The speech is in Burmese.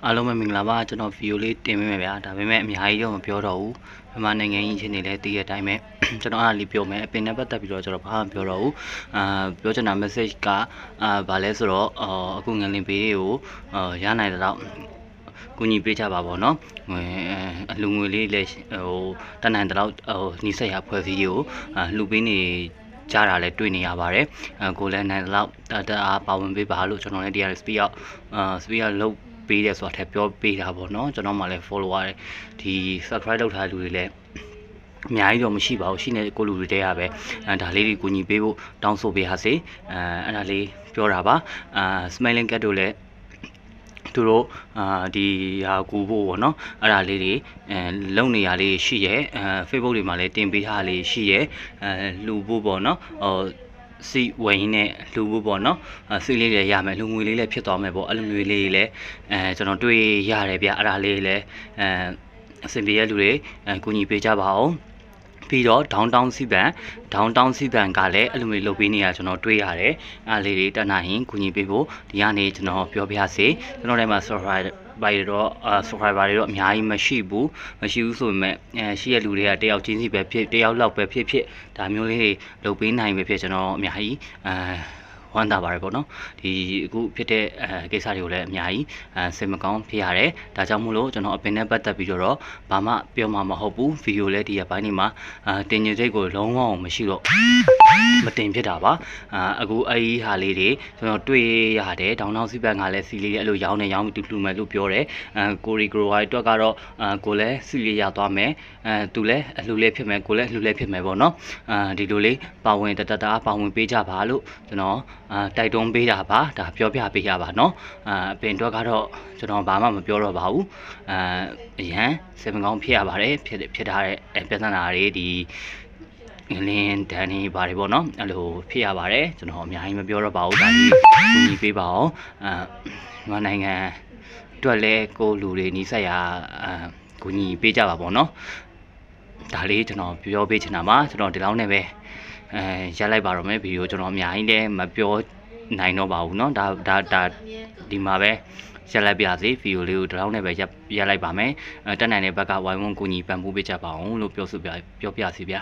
အားလုံးပဲမင်္ဂလာပါကျွန်တော်ဗီဒီယိုလေးတင်ပေးမယ်ဗျာဒါပေမဲ့အများကြီးတော့မပြောတော့ဘူးမြန်မာနိုင်ငံကြီးချင်းတွေလည်းသိတဲ့အတိုင်းပဲကျွန်တော်အားလေးပြောမယ်အပင်နဲ့ပတ်သက်ပြီးတော့ကျွန်တော်ဘာမှမပြောတော့ဘူးပြောချင်တာ message ကဘာလဲဆိုတော့အခုငလင်ပေးတွေကိုရနိုင်တဲ့တော့ကူညီပေးကြပါဗောနော်အလူငွေလေးလည်းတန်တန်တော့နီးစက်ရဖွဲ့စည်းကိုလှူပေးနေကြတာလည်းတွေ့နေရပါတယ်ကိုလည်းနိုင်တော့တအားပါဝင်ပေးပါလို့ကျွန်တော်လည်းတရား speak out လုပ်ပေးတယ်ဆိုတာထပ်ပြောပေးတာပေါ့နော်ကျွန်တော်မှလည်း follow ရတယ်ဒီ subscribe လုပ်ထားတဲ့လူတွေလည်းအများကြီးတော့မရှိပါဘူးရှိနေတဲ့ကိုလူတွေတည်းရပဲဒါလေးတွေကိုညီပေးဖို့တောင်းဆိုပေးပါစေအဲ့ဒါလေးပြောတာပါsmiling cat တို့လည်းသူတို့ဒီဟာကူဖို့ပေါ့နော်အဲ့ဒါလေးတွေလုံနေရလေးရှိရဲ့Facebook တွေမှာလည်းတင်ပေးထားလေးရှိရဲ့လှူဖို့ပေါ့နော်စီဝိန်းနဲ့လှူဖို့ပေါ့နော်စီလေးလည်းရမယ်လူငွေလေးလည်းဖြစ်သွားမယ်ပေါ့အဲ့လိုမျိုးလေးလည်းကျွန်တော်တွေ့ရတယ်ဗျအဲ့ဒါလေးလည်းအဆင်ပြေတဲ့လူတွေကူညီပေးကြပါအောင်ပြီးတော့ downtown စီပန်ကလည်းအဲ့လိုမျိုးလုပ်ပေးနေရကျွန်တော်တွေ့ရတယ်အားလေးတွေတတ်နိုင်ရင်ကူညီပေးဖို့ဒီကနေကျွန်တော်ပြောပြစေကျွန်တော်ထဲမှာ subscriber တွေတော့အများကြီးမရှိဘူးဆိုပေမဲ့ရှိရလူတွေကတယောက်ချင်းစီပဲဖြစ်တယောက်လောက်ပဲဖြစ်ဒါမျိုးလေးတွေလုပ်ပေးနိုင်ပဲဖြစ်ကျွန်တော်အများကြီးဝမ်းသာပါတယ်ပေါ့နော်ဒီအခုဖြစ်တဲ့ကိစ္စတွေကိုလည်းအများကြီးစိတ်မကောင်းဖြစ်ရတယ်ဒါကြောင့်မို့လို့ကျွန်တော်အပင်နဲ့ပတ်သက်ပြီးတော့ဘာမှပြောမှာမဟုတ်ဘူးဗီဒီယိုလည်းဒီရပိုင်းနေမှာတင်ညစိတ်ကိုလုံးဝမရှိတော့မတင်ဖြစ်တာပါအခုအဲ့ဒီဟာလေးတွေကျွန်တော်တွေ့ရတယ်ဒေါင်းတောင်းစီပန်ကလည်းစီလေးအဲ့လိုရောင်းနေရောင်းတူမယ်လို့ပြောတယ်ကိုရီဂရိုဝိုင်အတွက်ကတော့ကိုလည်းစီလေးရသွားမယ်သူလည်းအလှလေးဖြစ်မယ်ကိုလည်းအလှလေးဖြစ်မယ်ပေါ့နော်ဒီလိုလေးပါဝင်တပါဝင်ပေးကြပါလို့ကျွန်တော်တိုက်တွန်းပေးတာပါဒါပြောပြပေးရပါเนาะအပင်အတွက်ကတော့ကျွန်တော်ဘာမှမပြောတော့ပါဘူးအရန်စေမကောင်းဖြစ်ရပါတယ်ဖြစ်ထားတဲ့ပြဿနာတွေဒီလင်းတန်းနေပါတယ်ပေါ့နော်အဲ့လိုဖြစ်ရပါတယ်ကျွန်တော်အများကြီးမပြောတော့ပါဘူးဒါလေးကူညီပေးပါအောင်မြန်မာနိုင်ငံအတွက်လည်းကိုလူတွေနီးစပ်ရာကူညီပေးကြပါပေါ့နော်ဒါလေးကျွန်တော်ပြောပေးချင်တာပါကျွန်တော်ဒီလောက်နဲ့ပဲရလိုက်ပါတော့မယ်ဗီဒီယိုကျွန်တော်အများကြီးလည်းမပြောနိုင်တော့ပါဘူးเนาะဒါဒီမှာပဲရက်လိုက်ပြစေဗီဒီယိုလေးကိုဒီလောက်နဲ့ပဲရက်လိုက်ပါမယ်တက်နိုင်တဲ့ဘက်ကဝိုင်းဝန်းကူညီပံ့ပိုးပေးကြပါအောင်လို့ပြောပြစီဗျာ